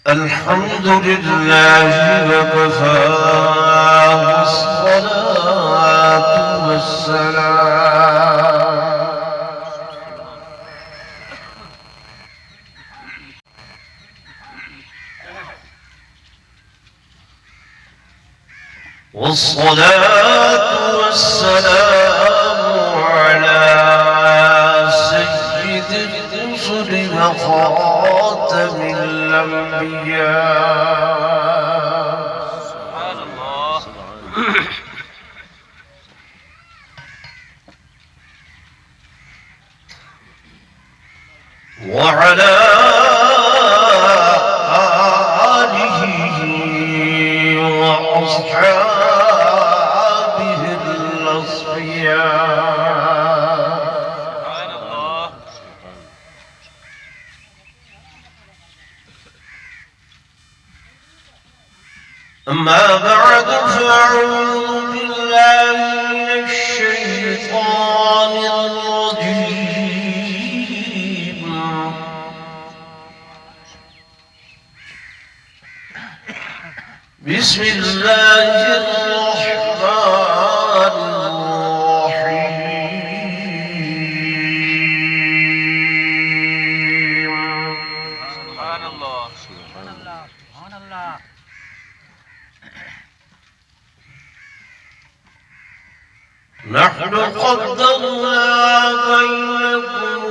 الحمد لله وكفى والصلاة والسلام على سيد الرسل وخاتم الأنبياء سبحان الله وعلى آله وأصحابه الأصفياء سبحان الله. أما بعد فأعوذ بالله من الشيطان الرجيم. بسم الله الرحمن الرحيم. سبحان الله سبحان الله سبحان الله. نحن قدرنا بينكم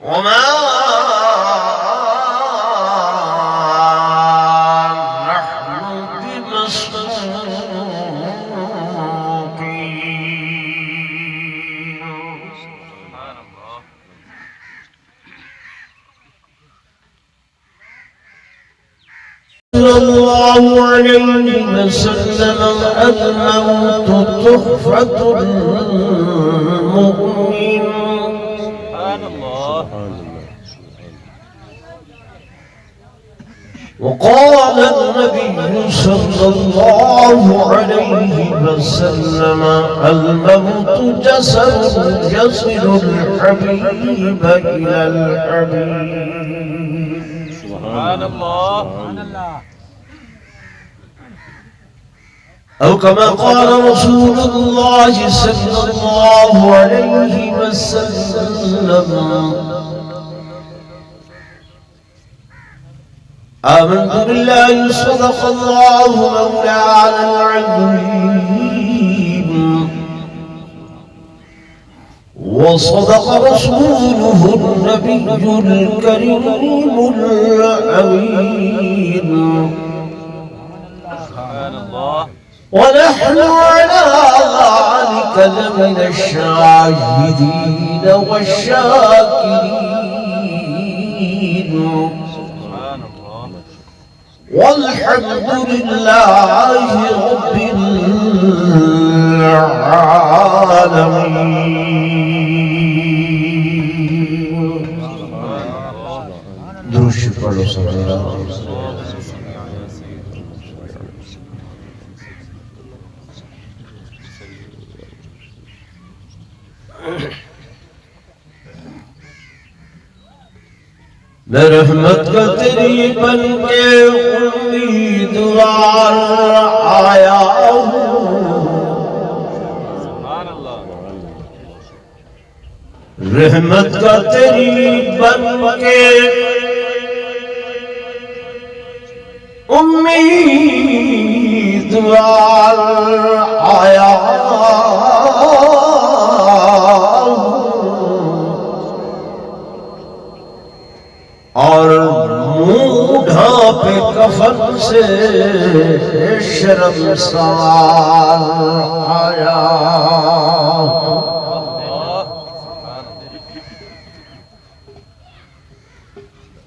وما نحن بمسبوقين. سبحان الله. صلى الله عليه وسلم الموت تحفة المؤمن. وقال النبي صلى الله عليه وسلم الموت جسر يصل الحبيب إلى الحبيب. سبحان الله. أو كما قال رسول الله صلى الله عليه وسلم آمنت بالله صدق الله مولانا العظيم وصدق رسوله النبي الكريم الأمين. سبحان الله. ونحن على ذلك لمن الشاهدين والشاكرين. والحمد لله رب العالمين. درود شکر و صلوات. میں رحمت کا تیری بن کے امیدوار آیا ہوں. رحمت کا تیری بن کے امیدوار آیا اور منہ ڈھانپے کفن سے شرمسار آیا.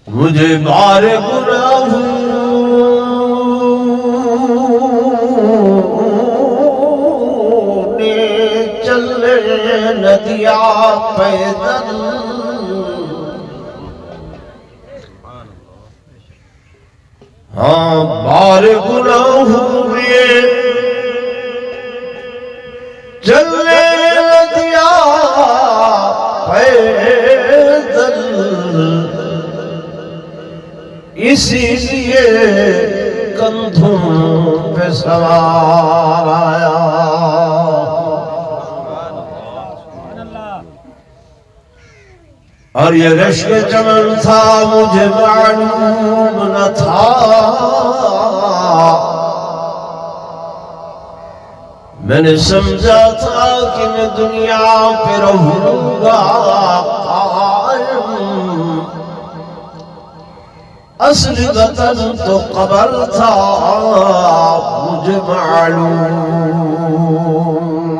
مجھے بار گناہوں پیدل ہاں بار گناہوں میں چلنے دیا پیدل اسی لیے کندھوں پہ سوار آیا اور یہ رشک چمن تھا مجھے معلوم نہ تھا میں نے سمجھا تھا کہ میں دنیا پہ رہوں گا قائم اصل وطن تو قبر تھا مجھے معلوم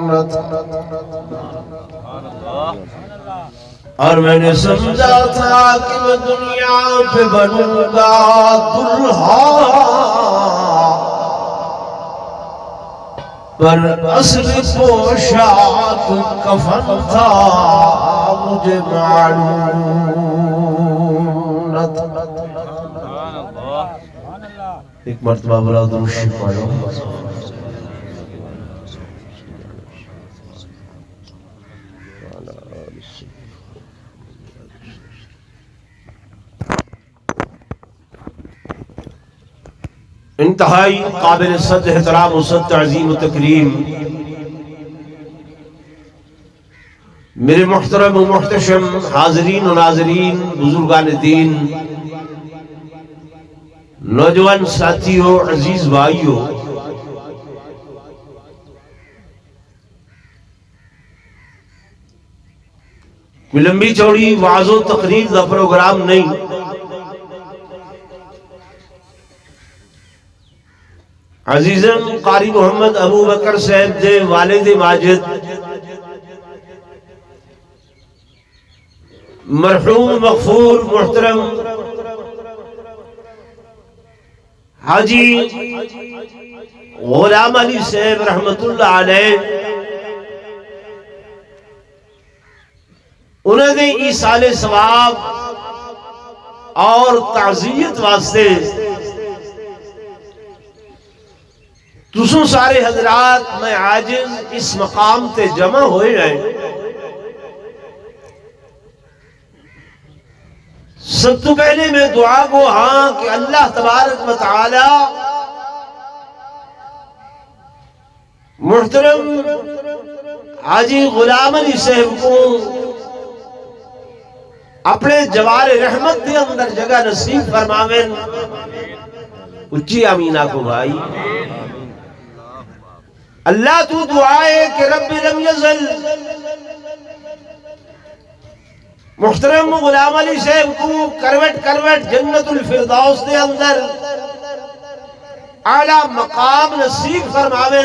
نہ تھا اور میں نے سمجھا تھا کہ میں دنیا پہ بنوں گا دلہا پر اصل پوشاک کفن تھا مجھے معلوم نہ تھا ایک مرتبہ بلا درود شریف پڑھو انتہائی قابل صد احترام و صد تعظیم و تکریم میرے محترم و محتشم حاضرین و ناظرین بزرگان دین نوجوان ساتھیوں عزیز بھائیوں کوئی لمبی چوڑی وعظ و تقریر دا پروگرام نہیں عزیزم قاری محمد ابو بکر صاحب دے والد ماجد مرحوم مغفور محترم حاجی غلام علی صاحب رحمت اللہ علیہ انہوں نے ایصال ثواب اور تعزیت واسطے تسوں سارے حضرات میں عاجز اس مقام تے جمع ہوئے ہیں سب تو پہلے میں دعا کو ہاں کہ اللہ تبارک و تعالی محترم حاجی غلام علی صاحب کو اپنے جوار رحمت کے اندر جگہ نصیب فرماویں اچھی امینہ کو بھائی اللہ تو دعائے کہ رب لم یزل محترم غلام علی صاحب کو کروٹ جنت الفردوس دے اندر اعلی مقام نصیب فرماویں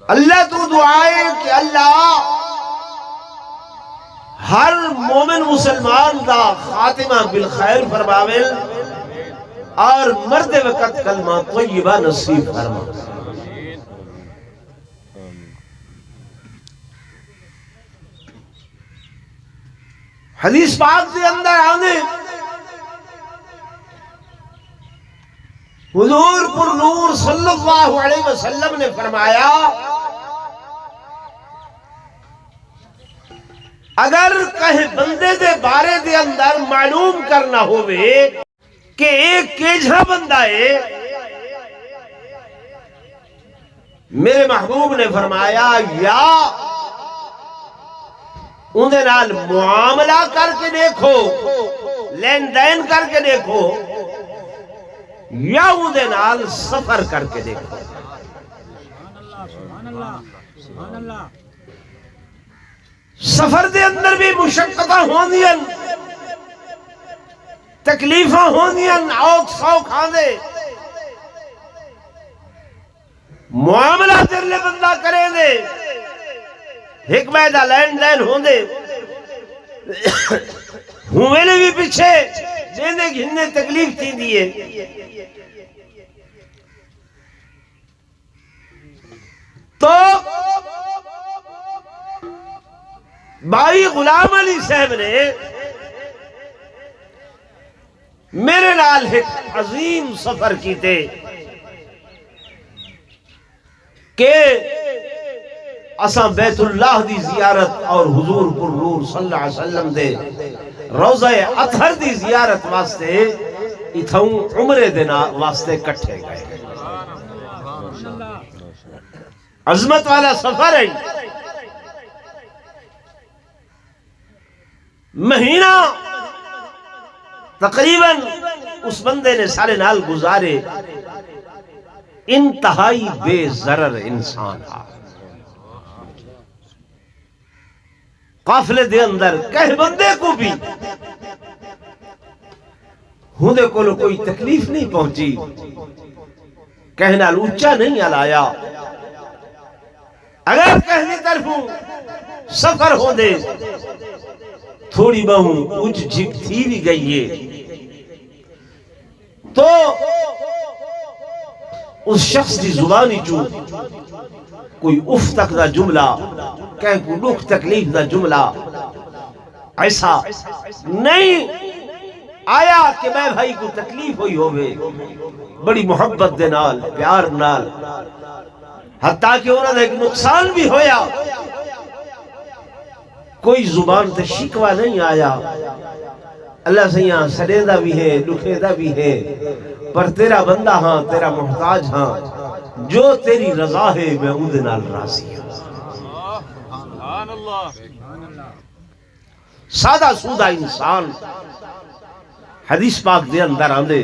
اللہ تو دعائے کہ اللہ ہر مومن مسلمان دا خاتمہ بالخیر فرماویں اور مرد وقت کلمہ طیبہ نصیب فرما حدیث پاک کے اندر آنے حضور پر نور صلی اللہ علیہ وسلم نے فرمایا اگر کہیں بندے دے بارے دے اندر معلوم کرنا ہوئے کہ ایک کیجھا بندہ ہے میرے محبوب نے فرمایا یا انہیں نال معاملہ کر کے دیکھو لین دین کر کے دیکھو یا انہیں نال سفر کر کے دیکھو سفر دے اندر بھی مشقتاں ہوندیاں تکلیفاں ہوندیاں آوک سوک آندے معاملہ تیرلے بندہ کریں دے حکمہ دا لین دین ہوندے ہوئے نے بھی پیچھے دینے گھننے تکلیف تھی دیئے تو بھائی غلام علی صاحب نے میرے نال ایک عظیم سفر کیتے کہ اساں بیت اللہ دی زیارت اور حضور پر نور صلی اللہ علیہ وسلم دے روضہ اطہر دی زیارت واسطے اتھوں عمرے دینا واسطے کٹھے گئے. عظمت والا سفر ہے. مہینہ تقریباً اس بندے نے سارے نال گزارے. انتہائی بے ضرر انسان تھا. قافلے دے اندر کہہ بندے کو بھی ہوندے کو کوئی تکلیف نہیں پہنچی, کہنا لوچا نہیں علایا. اگر کہنی طرفوں سفر ہو دے تھوڑی بہوں اچ جھک تھی بھی گئی ہے تو اس شخص دی زبانی چو کوئی اف تک دا جملہ کہیں کوئی لکھ تکلیف دا جملہ ایسا نہیں آیا کہ میں بھائی کو تکلیف ہوئی ہوئے. بڑی محبت دے نال پیار نال, حتیٰ کہ انہوں نے ایک نقصان بھی ہویا, کوئی زبان تے شکوہ نہیں آیا. اللہ سے یہاں سڑیدہ بھی ہے لکھیدہ بھی ہے, پر تیرا بندہ ہاں تیرا محتاج ہاں, جو تیری رضا ہے میں اودے نال راضی ہوں. سادہ سودہ انسان حدیث پاک دے اندر آندے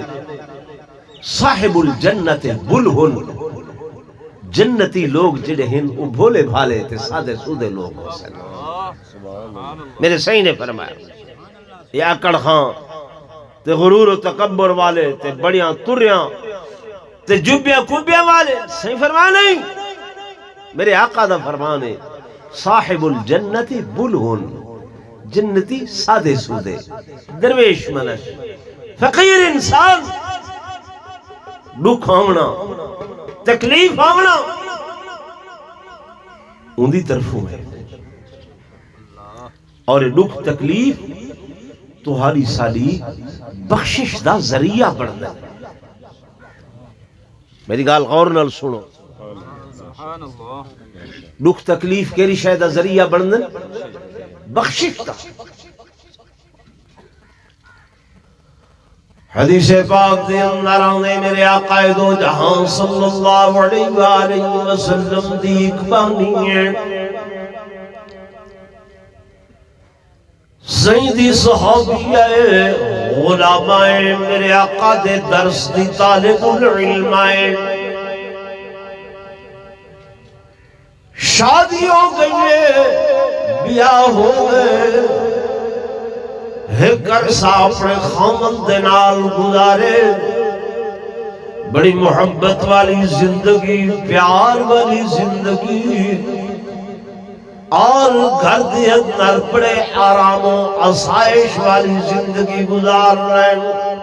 صاحب الجنت بلہن, جنتی لوگ جڑے ہیں وہ بھولے بھالے تے سادے سودے لوگ ہو سکتے. میرے صحیح نے فرمایا یہ اکڑ خان تے غرور و تکبر والے تے بڑیاں تریاں تے جبیاں کبیاں والے, صحیح فرمان نہیں. میرے آقا دا فرمان ہے صاحب الجنت بلہن, جنتی سادے سودے درویش منش فقیر انسان. دکھ آونا تکلیف آونا اندھی طرفوں ہے, اور دکھ تکلیف تمہاری سالی بخشش دا ذریعہ بڑھنا. میری گال غور نال سنو, دکھ تکلیف کیری شاید ذریعہ بڑھنا بخشش دا. حدیث پاک دے اندر آنے میرے آقا دو جہاں صلی اللہ علیہ وآلہ وسلم دی ایک بانی ہے. سیدی صحابیہ غلامائیں میرے آقا دے درس دی طالب العلمائیں, شادی ہو گئی ہے بیاہ ہو گئے, ایک عرصہ اپنے خامن دے نال گزارے. بڑی محبت والی زندگی, پیار والی زندگی, اور گھر دے اندر بڑے آرام و آسائش والی زندگی گزار رہے ہیں.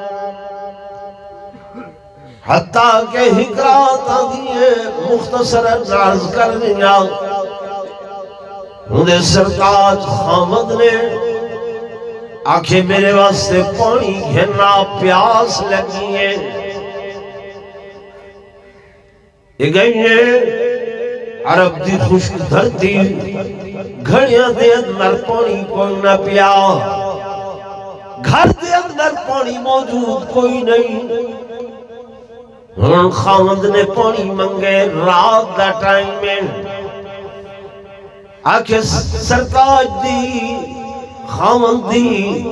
حتیٰ کہ حکرات آدھیے مختصر عرض کر دیا. انہیں سرکار خامد نے آنکھیں میرے واسطے پانی گھننا پیاس لگی ہے. یہ گئی ہے عرب دی خشک دھرتی, گھڑیاں دے اندر پانی کوئی نہ پیا, گھر دے اندر پانی موجود کوئی نہیں. خامد نے پانی منگے رات دا ٹائم میں, آنکھیں سرکار دی خامد دی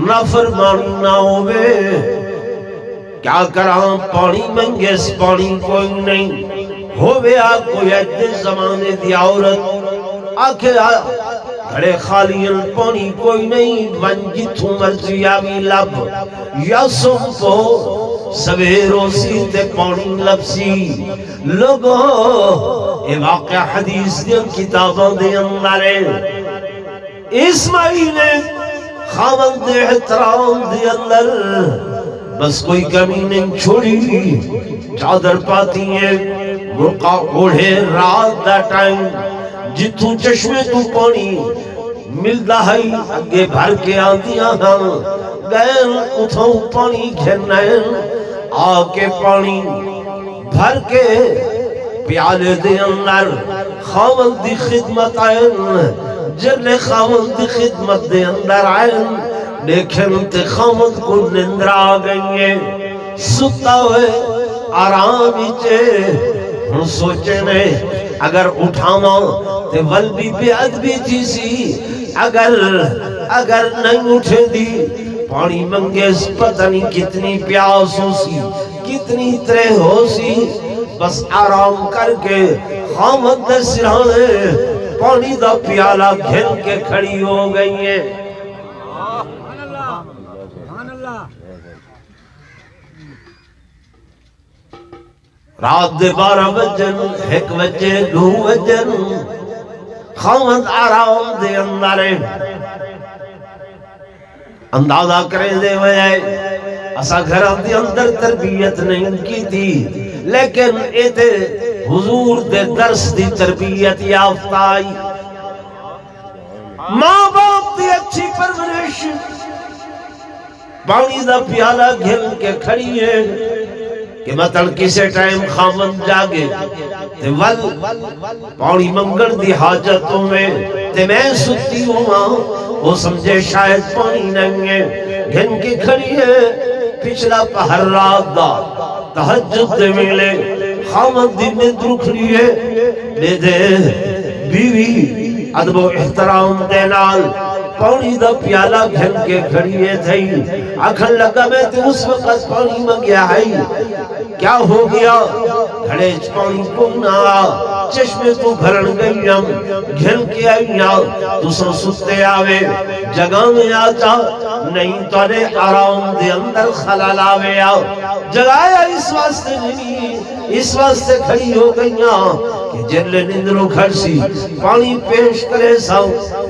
نافرمانی نہ ہوئے. کیا کراں پانی منگے اس پانی کوئی نہیں ہوئے. کوئی ایدے زمانے دی عورت آکھے گھڑے خالیاں پانی کوئی نہیں, ون جتھوں مرضی آوی لب یا سم کو سویروں سی تے پانی لبسی. لوگوں اے واقعہ حدیث دے کتابوں دے اندر ہے. اسماعیل خاوند دے احترام دے اندر بس کوئی کمی نہیں چھوڑی, چادر پاتی ہیں برقع اوڑھے رات دا ٹائم, جتوں چشمے تو پانی ملدا ہے اگے بھر کے آندیاں ہاں گئن اتھوں پانی گھنائن آ کے پانی بھر کے پیالے دے اندر خاوند دی خدمت آئین جلے خاوند دی خدمت دے اندر آئین دیکھن تے خاوند کو نندر آ گئیے ستا ہوئے آرامی چے ہن سوچے نے اگر اٹھاواں تے ول بھی بے ادبی تھی سی اگر نہیں اٹھے دی پانی منگے پتہ نہیں کتنی پیاس ہو سی کتنی ترے ہو سی بس آرام کر کے خامد دے سرانے پانی دا پیالہ گھن کے کھڑی ہو گئی ہے رات دے 12 بجن 1 بجے 2 بجن خامد آرام دے اندر اندازہ کریں دے وجہ اسا گھران دے اندر تربیت نہیں کی تھی لیکن ایتے حضور دے درس دی تربیت یافتہ آئی ماں باپ دی اچھی پرورش پانی دا پیالہ گھن کے کھڑی ہے کہ مطلب کسے ٹائم خامن جاگے تے ول پانی منگن دی حاجتوں میں تے میں ستی ہوں ماں وہ سمجھے شاید پانی نہیں ہے گھن کے کھڑی ہے پچھلا پہر رات دا تہجد دے ملے خامن دی نیند رکھ لیے لے دے بیوی ادب و احترام دے نال پانی دا پیالہ گھن کے کھڑیے تھئی آکھن لگا میں تے اس وقت پانی منگیا ہے کیا ہو گیا گھڑے پانی پونا چشمے تو بھرن گئیم گھن کے آئیم تو سن ستے آوے جگہ میں آتا نہیں تو نے آرام دے اندر خلال آوے جگایا اس واسطے نہیں اس واسطے کھڑی ہو گئیاں کہ جلے نندروں گھر سی پانی پیش کرے ساؤ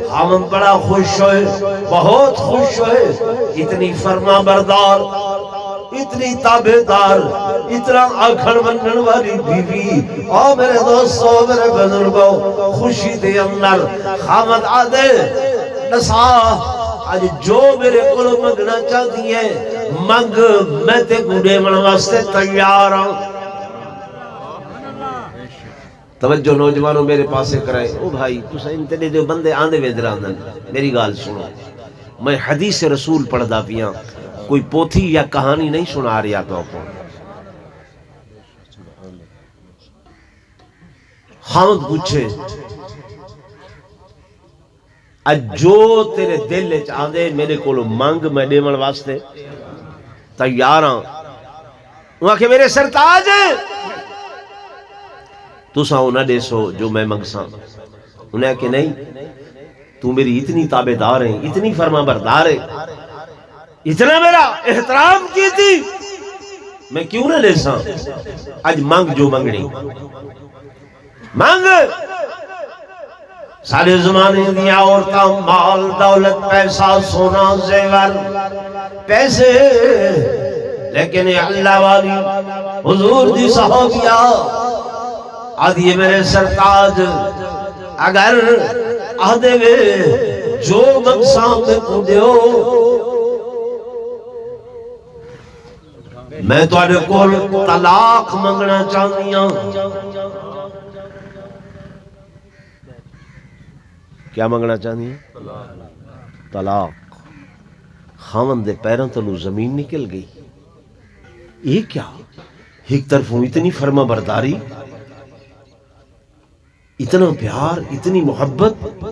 خامن بڑا خوش ہوئے بہت خوش ہوئے اتنی فرما بردار اتنی تابعدار اتنا آکھن بنن والی بیوی او میرے دوستو میرے بزرگوں خوشی دے اندر خامد آدھے نسا آج جو میرے کل مگنا چاہتی ہے مگ میں تے گوڑے من واسطے تیار ہوں توجہ نوجوانوں میرے پاسے کرائے او بھائی تُسا انتنے جو بندے آندے ویدر آندن میری گال سنو میں حدیث رسول پڑھ دا پیاں کوئی پوتھی یا کہانی نہیں سنا رہا تو کو خامد پوچھے جو تیرے دل لے چاہدے میرے کولو مانگ میں دیمن واسطے تیاراں وہاں کہ میرے سرتاج ہیں تو ساؤں نہ دے سو جو میں مگساں انہیں کہ نہیں تو میری اتنی تابعدار ہیں اتنی فرما بردار ہے اتنا میرا احترام کی تھی میں کیوں نہ لے ساں آج مانگ جو منگنی مانگ سارے زمانے دیا عورتاں مال دولت پیسہ سونا زیور پیسے لیکن اللہ والی حضور دی صحابیہ آدھیے میرے سرتاج اگر آدھے وے جو مقصام میں کو دیو میں تو آدھے کول طلاق منگنا چاہنیاں کیا منگنا چاہنیاں طلاق خامن دے پیروں تلو زمین نکل گئی یہ کیا ایک طرف ہوں اتنی فرما برداری اتنا پیار اتنی محبت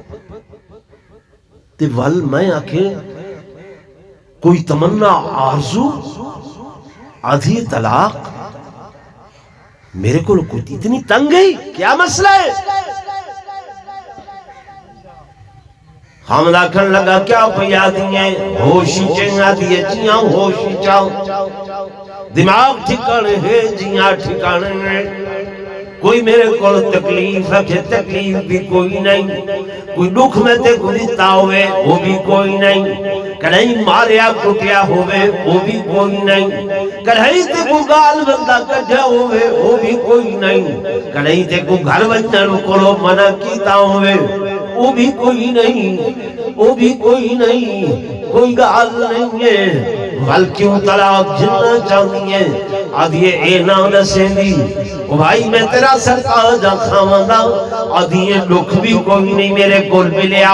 تے ول میں آکھیں کوئی تمنا آرزو آدھی طلاق میرے کو کوئی اتنی تنگ گئی کیا مسئلہ ہے حامدہ کھن لگا کیا پیا دیئے ہوشی چنگا دیئے جیاں ہوشی چاہو دماغ ٹھکانے ہے جیاں ٹھکانے ہیں کوئی میرے کو تکلیف ہے کہ تکلیف بھی کوئی نہیں کوئی دکھ میں تے کو دیتا ہوئے وہ بھی کوئی نہیں کڑھائی ماریا کٹیا ہوئے وہ بھی کوئی نہیں کڑھائی تے کو گال بندہ کٹیا ہوئے وہ بھی کوئی نہیں کڑھائی تے کو گھر بچن کو منع کیتا ہوئے وہ بھی کوئی نہیں وہ بھی کوئی نہیں، کوئی گال نہیں ہے، بلکہ طلاق جننا چاہنی ہے آدھیے اے نا نسے دی بھائی میں تیرا سرکار جا کھاواں آدھیے لکھ بھی کوئی نہیں میرے کول ملیا،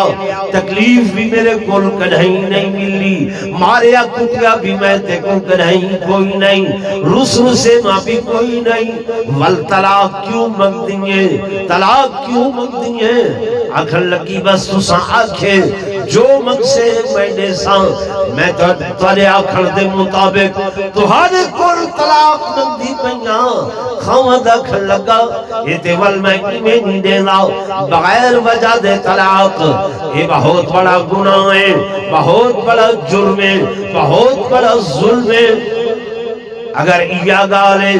تکلیف بھی میرے کول کڑھائی نہیں ملی، ماریا کٹیا بھی میں تے کو کڑھائی کوئی نہیں، رسل سے ماں بھی کوئی نہیں، والطلاق کیوں مگ دیئے، طلاق کیوں مگ دیئے؟ آکھر لگی بس تو ساں آکھے جو مگ سے میں نے ساں میں تارے آکھر دے مطابق تو ہر کل طلاق مگ دی پہنا خواہد آکھر لگا یہ تے والمہ کی میں نہیں دینا بغیر وجہ دے طلاق یہ بہت بڑا گناہ ہے، بہت بڑا جرم ہے، بہت بڑا ظلم ہے۔ اگر یہ گالے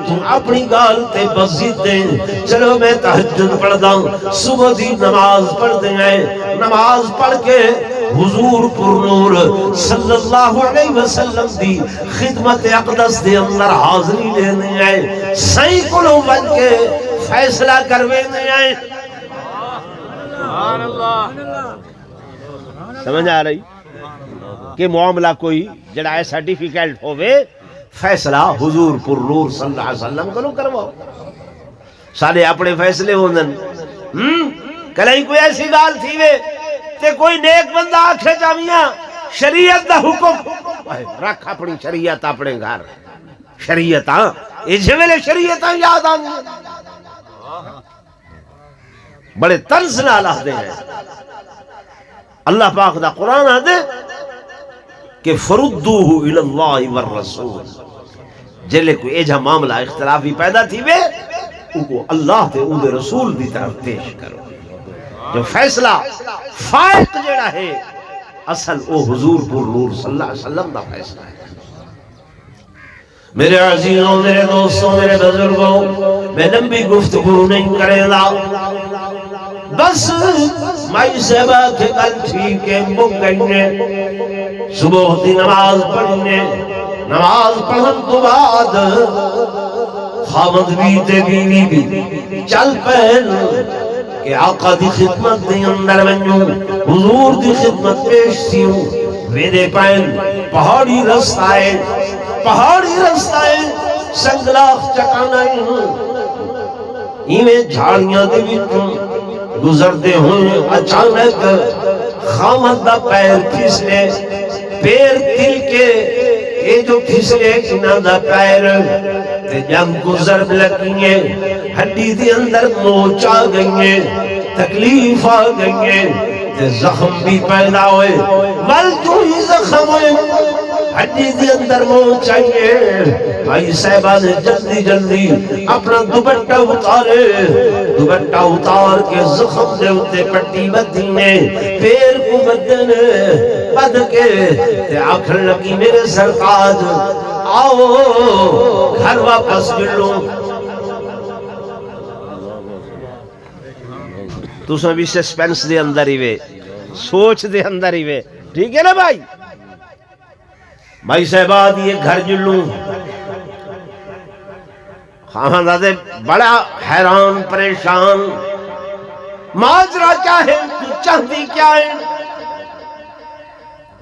تم اپنی گال تے بزید دیں، چلو میں تہجد پڑھ داں، صبح دی نماز پڑھ دیں، نماز پڑھ کے حضور پر نور صلی اللہ علیہ وسلم دی خدمت اقدس دے اندر حاضری لینے آئے، سائیں کلوں بن کے فیصلہ کروینے آئے۔ سمجھ آ رہی کہ معاملہ کوئی جڑا ایسا ڈیفیکلٹ ہوئے فیصلہ حضور پر نور صلی اللہ علیہ وسلم کو کرواؤ، سارے اپنے فیصلے ہوندن۔ کلہی کوئی ایسی گال تھی وے تے کوئی نیک بندہ آکھے جامعہ شریعت دا حکم رکھ اپنی شریعت اپنے گھر، شریعت اس ویلے شریعت یاد آن بڑے طرز نال آدھے ہیں۔ اللہ پاک دا قرآن آدھے کہ فردوہ الاللہ والرسول، جلے کوئی ایجا معاملہ اختلافی پیدا تھی وے ان کو اللہ تے ان دے رسول دی طرف پیش کرو۔ جو فیصلہ فائق جڑا ہے اصل او حضور پر نور صلی اللہ علیہ وسلم دا فیصلہ ہے۔ میرے عزیزوں، میرے دوستوں، میرے بزرگوں، میں لمبی گفتگو نہیں کرے گا، بس مائی صاحبہ کے کل ٹھیک ہے مک گئنے، صبح دی نماز پڑھنے، نماز پڑھن تو بعد خامد بھی تے بیوی بھی چل پہن کہ آقا دی خدمت دی اندر بنوں، حضور دی خدمت پیش تھیوں، ویدے پہن پہاڑی رستہ ہے، پہاڑی رستہ ہے، سنگلاخ چکانا ایویں جھاڑیاں دے وچوں گزردے ہوئے اچانک خامد دا پیر پھسلے، پیر تل کے اے جو پھسلے کنہ دا پیر تے جنگ گزر لگیں، ہڈی دی اندر موچ آ گئیں، تکلیف آ گئیں تے زخم بھی پیدا ہوئے، ول تو ہی زخم ہوئے، ہڈی دی اندر موچ آئیے۔ بھائی صاحبہ نے جلدی جلدی اپنا دوپٹہ اتارے، دوپٹہ اتار کے زخم دے اتے پٹی بدینے، پیر کو بدنے بد کے تے آخر لگی میرے سرکار آؤ گھر واپس جلو۔ تو سن بھی سسپینس دے اندر ہی وے، سوچ دے اندر ہی وے، ٹھیک ہے نا بھائی؟ بھائی صاحبہ دیئے گھر جلوں، خواہاں دادے بڑا حیران پریشان، ماجرہ کیا ہے، تو چاہتی کیا ہے؟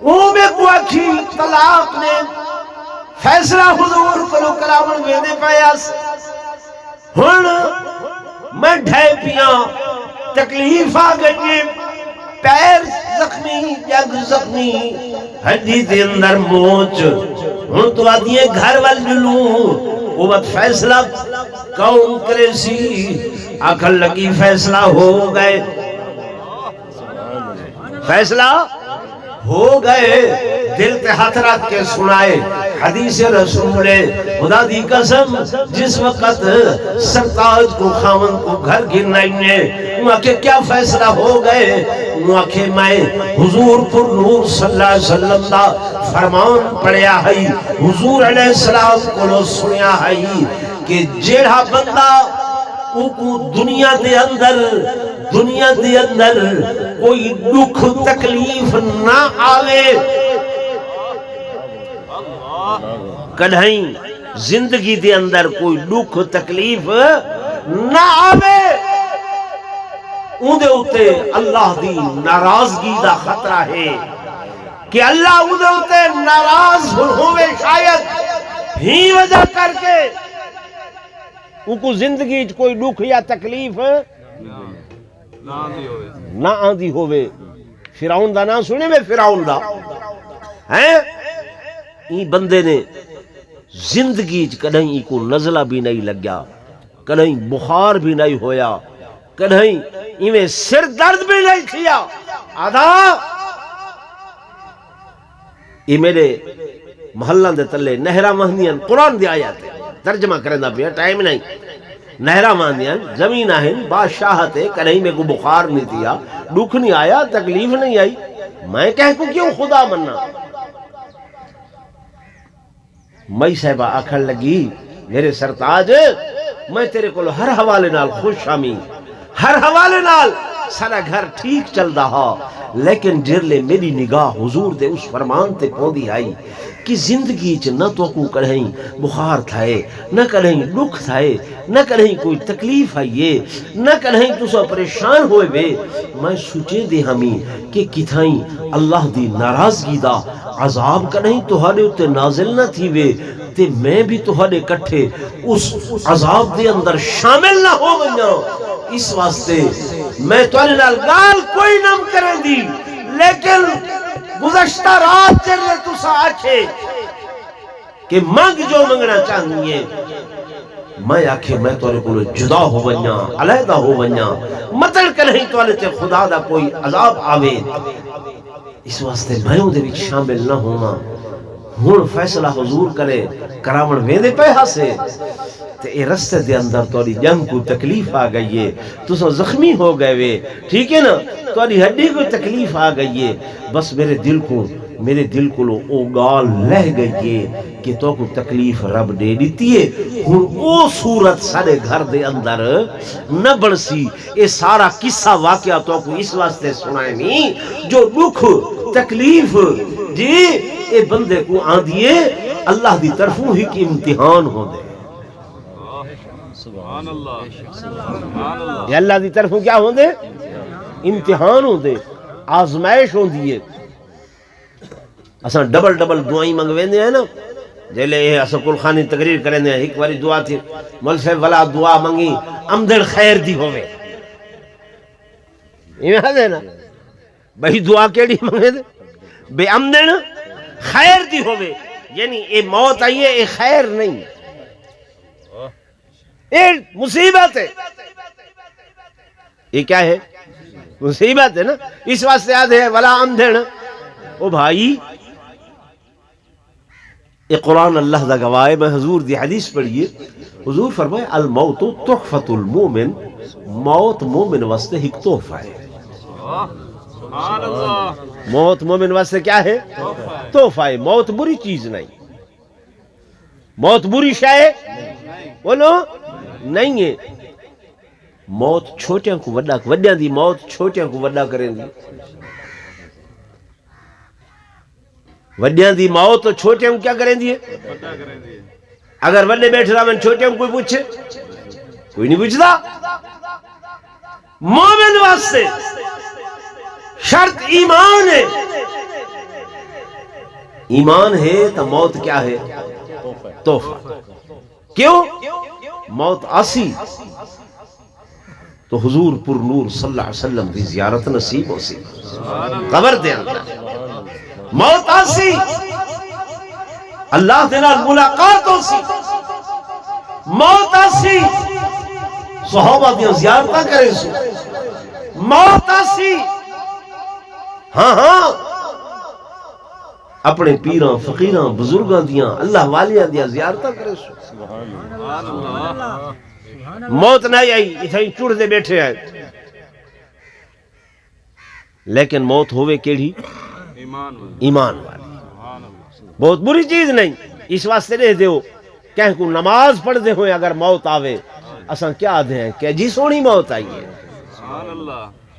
وہ میں کو اکھی طلاق نے فیصلہ حضور کرو کلاون ویدے پیاس، ہن میں ڈھے پیاں تکلیف آ گئی، پیر زخمی، جگ زخمی، ہڈی دے اندر موچ، ہن تو آدھیے گھر وال جلوں، وہ وقت فیصلہ کون کرے سی؟ آخر لگی فیصلہ ہو گئے، فیصلہ ہو گئے، دل پہ ہاتھ رکھ کے سنائے حدیث رسول خدا دی قسم، جس وقت سرتاج کو خاون کو گھر گرنائنے وہاں کے کیا فیصلہ ہو گئے؟ وہاں کے میں حضور پر نور صلی اللہ علیہ وسلم دا فرمان پڑھیا ہے، حضور علیہ السلام کو لو سنیا ہے کہ جیڑا بندہ کو دنیا دے اندر کوئی دکھ تکلیف نہ آوے، کدھائیں زندگی دے اندر کوئی دکھ تکلیف نہ آوے، اندے اتے اللہ دی ناراضگی دا خطرہ ہے کہ اللہ اندے اتے ناراض ہوئے شاید ہی وجہ کر کے ان کو زندگی کوئی دکھ یا تکلیف نہ آندی ہوئے. فرعون دا نام سنے میں فرعون دا ہیں این بندے نے زندگی کدہیں کو نزلہ بھی نہیں لگیا, کدہیں بخار بھی نہیں ہویا, کدہیں ایویں سر درد بھی نہیں کیا. آدھا یہ میرے محلہ دے تلے نہرہ مہندیاں قرآن دی آیات ہے ترجمہ کرنا پیا ٹائم نہیں. نہرہ مہندیاں زمین آہن بادشاہت ہے, کدہیں میں کو بخار نہیں دیا, دکھ نہیں آیا, تکلیف نہیں آئی, میں کہہ کو کیوں خدا مننا. مئی صاحبہ آکھن لگی میرے سرتاج میں تیرے کو ہر حوالے نال خوش آمی, ہر حوالے نال سارا گھر ٹھیک چل رہا, لیکن جرلے میری نگاہ حضور دے اس فرمان تے پوندی آئی کہ زندگی چ نہ تو کو کہیں بخار تھائے, نہ کہیں دکھ تھائے, نہ کہیں کوئی تکلیف آئیے, نہ کہیں تو سو پریشان ہوئے بے. میں سوچے دے ہمیں کہ کتھائیں اللہ دی ناراضگی دا عذاب کہیں تہاڈے اتے نازل نہ تھی وے تے میں بھی تہاڈے کٹھے اس عذاب دے اندر شامل نہ ہو گیا. اس واسطے میں تواڈے نال گال کوئی نہ کریں دی, لیکن گزشتہ رات چلے تسا آکھے کہ منگ جو منگنا چاہیے, میں آکھے میں تورے کو جدا ہو ونیا, علیحدہ ہو ونیا, مطل کہیں تولے تے خدا دا کوئی عذاب آوے. اس واسطے میں دے وچ شامل نہ ہونا. ہن فیصلہ حضور کرے کراون ویندے پے ہاسے تے اے رستے دے اندر توری جنگ کو تکلیف آ گئی ہے, تسا زخمی ہو گئے وے, ٹھیک ہے نا, توری ہڈی کو تکلیف آ گئی ہے. بس میرے دل کو او گال لہ گئی ہے کہ تو کو تکلیف رب دے دیتی ہے. ہن او صورت سارے گھر دے اندر نہ بڑسی. اے سارا قصہ واقعہ تو کو اس واسطے سنائے نہیں جو دکھ تکلیف جی اے بندے کو آندیے اللہ دی طرفوں ہی کی امتحان ہو دے. سبحان اللہ, یہ اللہ دی طرفوں کیا ہوں دے, امتحان ہوں دے, آزمائش ہوں دیئے. اساں ڈبل دعائیں منگویں دے ہیں نا, جیلے اساں کل خانی تقریر کریں دے ہیں, ایک باری دعا تھی مل سے ولا دعا منگی امدن خیر دی ہوئے. یہ میں دے نا بھئی دعا کیڑی منگے دے بے امدن خیر دی ہوئے, یعنی اے موت آئیے اے خیر نہیں, اے مصیبت ہے. یہ کیا ہے, مصیبت ہے نا. اس واسطے یاد ہے ولا امدن. او بھائی یہ قرآن اللہ دا گواہ ہے. میں حضور دی حدیث پڑھیے, حضور فرمائے الموت تحفۃ المومن, موت مومن واسطے ایک تحفہ ہے. موت مومن واسطے کیا ہے, تحفہ ہے. موت بری چیز نہیں, موت بری شے بولو نہیں ہے. موت چھوٹیاں کو وڈا, وڈیاں دی موت چھوٹیاں کو وڈا کریں دی, وڈیاں دی موت چھوٹیاں کو کیا کریں دی. اگر وڈے بیٹھ رہا میں چھوٹیاں کو کوئی پوچھے, کوئی نہیں پوچھتا. مومن واسطے شرط ایمان ہے, ایمان ہے تو موت کیا ہے, تحفہ. کیوں موت آسی تو حضور پر نور صلی اللہ علیہ وسلم دی زیارت نصیب ہو سی, قبر دے اندر موت آسی, اللہ دے نال ملاقات ہو سی, موت آسی صحابہ دی زیارتاں کرے سو, موت آسی ہاں اپنے پیراں فقیراں بزرگاں دیاں اللہ والیاں دیاں زیارتاں کرے سو. موت نہیں آئی اتھائی چڑ دے بیٹھے آئے, لیکن موت ہوئے کیڑی, ایمان والی. بہت بری چیز نہیں. اس واسطے رہ دیو کہیں کو نماز پڑھ دے ہوئے اگر موت آوے اساں کیا دے ہیں کہ جی سونی موت آئی ہے.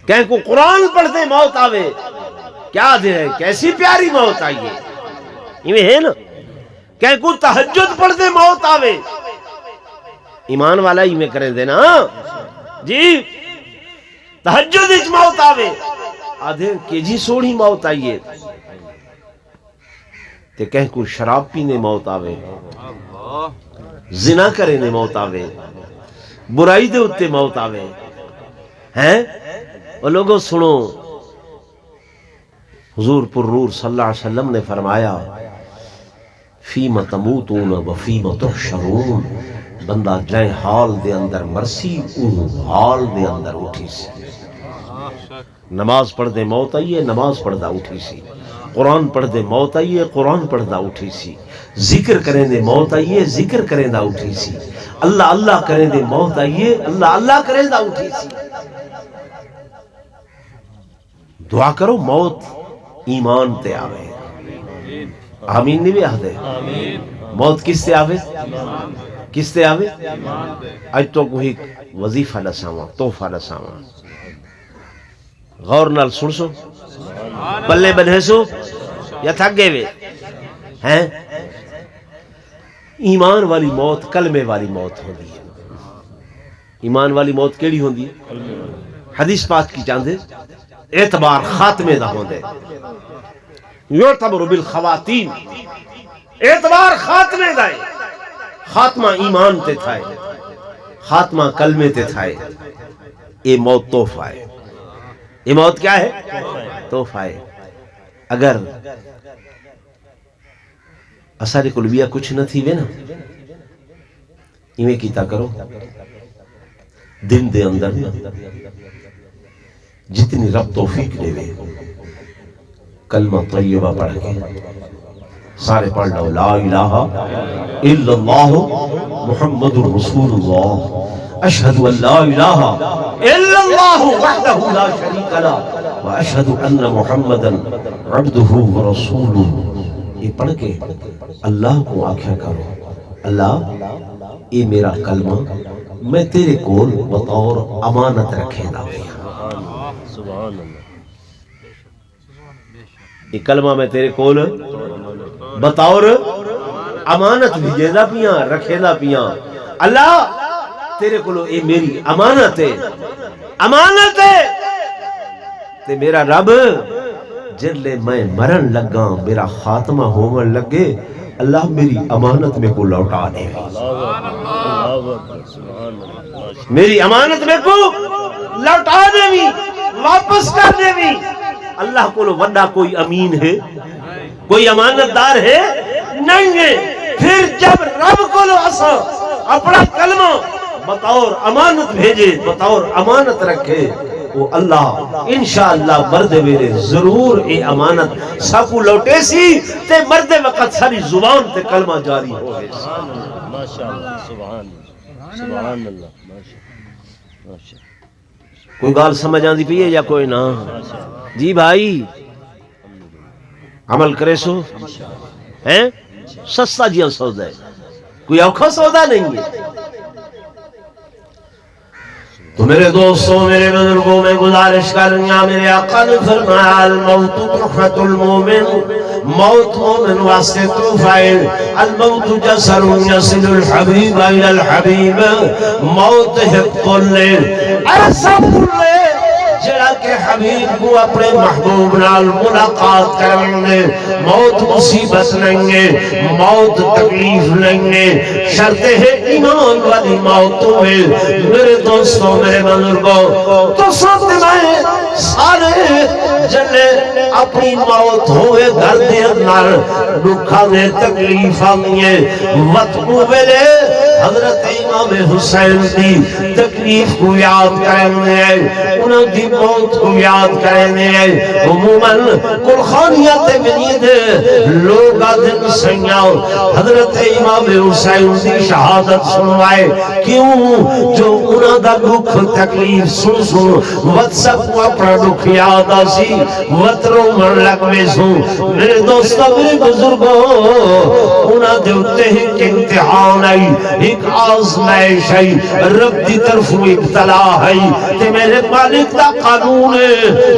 کہیں کو قرآن پڑھ دے موت آوے کیا دے ہیں کیسی پیاری موت آئی ہے. یہ ہے نا, کہیں کو تہجد پڑھ دے موت آوے, ایمان والا ہی میں کریں دینا جی. تہجد وچ موت آوے آدھے کہ جی سوڑی موت آئیے تے کہیں کو شراب پینے موت آوے زنا کرے نے موت آوے برائی دے اتے موت آوے ہیں اور لوگوں سنو حضور پر نور صلی اللہ علیہ وسلم نے فرمایا فیم تموتون و فیم تحشرون بندہ جائیں حال دے اندر مرسی ان حال دے اندر اٹھی سی نماز پڑھ دے موت آئیے نماز پڑھ دا اٹھی سی قرآن پڑھ دے موت آئیے قرآن پڑھ دا اٹھی سی ذکر کریں دے موت آئیے ذکر کریں دا اٹھی سی اللہ اللہ کریں دے موت آئیے اللہ اللہ کریں دا اٹھی سی دعا کرو موت ایمان تے آوے آمین نہیں بھی آدھے موت کس تے آوے کس تے آوے آج تو کوئی وظیفہ لساواں توفہ لساواں غور نال سن سو پلے بنھے سو یا تھک گئے وے ہیں ایمان والی موت کلمے والی موت ہوندی ہے ایمان والی موت کیڑی ہوندی ہے حدیث پاک کی چاندے اعتبار خاتمے دا ہوندے یعتبر بالخواتین اعتبار خاتمے دا ہے خاتمہ ایمان تے تھائے خاتمہ کلمے تے تھائے اے موت تحفہ ہے یہ موت کیا ہے تحفہ ہے اگر اثر قلبیہ کچھ نہ تھی وے نا ایویں کیتا کرو دن دے اندر جتنی رب توفیق دے وے کلمہ طیبہ پڑھ کے سارے پڑھ لو لا الہ الا اللہ محمد رسول اللہ اشہد ان لا الہ الا اللہ وحدہ لا شریک لہ واشہد ان محمدا عبدہ ورسولہ یہ پڑھ کے اللہ کو آکھیا کرو اللہ یہ میرا کلمہ میں تیرے کول بطور امانت رکھے دا سبحان اللہ یہ کلمہ میں تیرے کول بطور امانت بھیجے دا پیاں رکھے دا پیاں اللہ تیرے کولو اے میری امانت ہے تے میرا رب جلے میں مرن لگا میرا خاتمہ ہومن لگے اللہ میری امانت میں کو لوٹا دے میری امانت میں کو لوٹا دے واپس کر دے اللہ کو وڈا کوئی امین ہے کوئی امانت دار ہے نہیں ہے پھر جب رب کو اپنا کلمہ بطور امانت بھیجے بطور امانت رکھے وہ اللہ انشاءاللہ مرد میرے ضرور اے امانت ساکو لوٹے سی تے مرد وقت ساری زبان تے کلمہ جاری ہوئے ماشاءاللہ سبحان اللہ کوئی گال سمجھ آن دی پیئے یا کوئی نہ جی بھائی عمل کرے سو ہیں سستا جیاں سودا ہے کوئی اوکھا سودا نہیں ہے تو میرے دوستوں میرے بزرگوں میں گزارش کرنیا میرے آقا نے فرمایا الموت تحفۃ المومن موت مومن واسطے تحفہ ہے الموت جسر یصل الحبیب الى الحبیب موت حق اللیل ایسا بولے جڑا کہ حبیب کو اپنے محبوب نال ملاقات کرنے موت مصیبت نہیں ہے موت تکلیف نہیں ہے شرط ہے ایمان والی موت ہوئے میرے دوستوں میرے بزرگوں تو ساتھ میں سارے جلے اپنی موت ہوئے گھر دے اندر دکھا دے تکلیف آئیے وقت ویلے حضرت امام حسین دی تکلیف کو یاد کرنے انہوں دی موت کو یاد کرنے عموماً قرخانیت بنید لوگ دن سنیاؤ حضرت امام حسین دی شہادت سنوائے کیوں جو انہوں دا دکھ تکلیف سن وقت سب کو اپنا دکھ یاد آسی وقت رو من لگ میں سن میرے دوستہ میرے بزرگوں انہوں دے اتے ہی امتحان آئی ایک آزمائش آزمائش ہے، رب دی طرف ابتلا ہے، تے میرے مالک دا قانون ہے،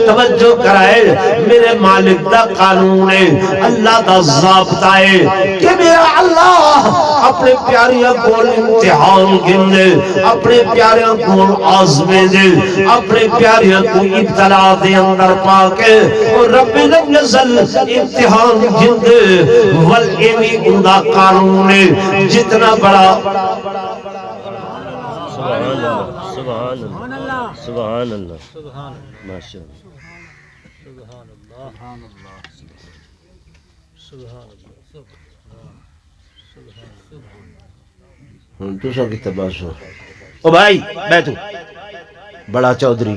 توجہ کرائے، میرے مالک دا قانون ہے، اللہ دا ضابطہ ہے کہ میرا اللہ اپنے پیاریاں کول امتحان گندے، اپنے پیاریاں کول آزمے دے، اپنے پیاریاں کو ابتلا دے اندر پاکے، اور رب نزل امتحان گندے، والایوی اندہ قانون ہے، جتنا بڑا سبحان اللہ سبحان اللہ سبحان اللہ ماشاء اللہ سبحان اللہ سبحان اللہ تو سا کی تباس ہو او بھائی بیٹھو بڑا چودھری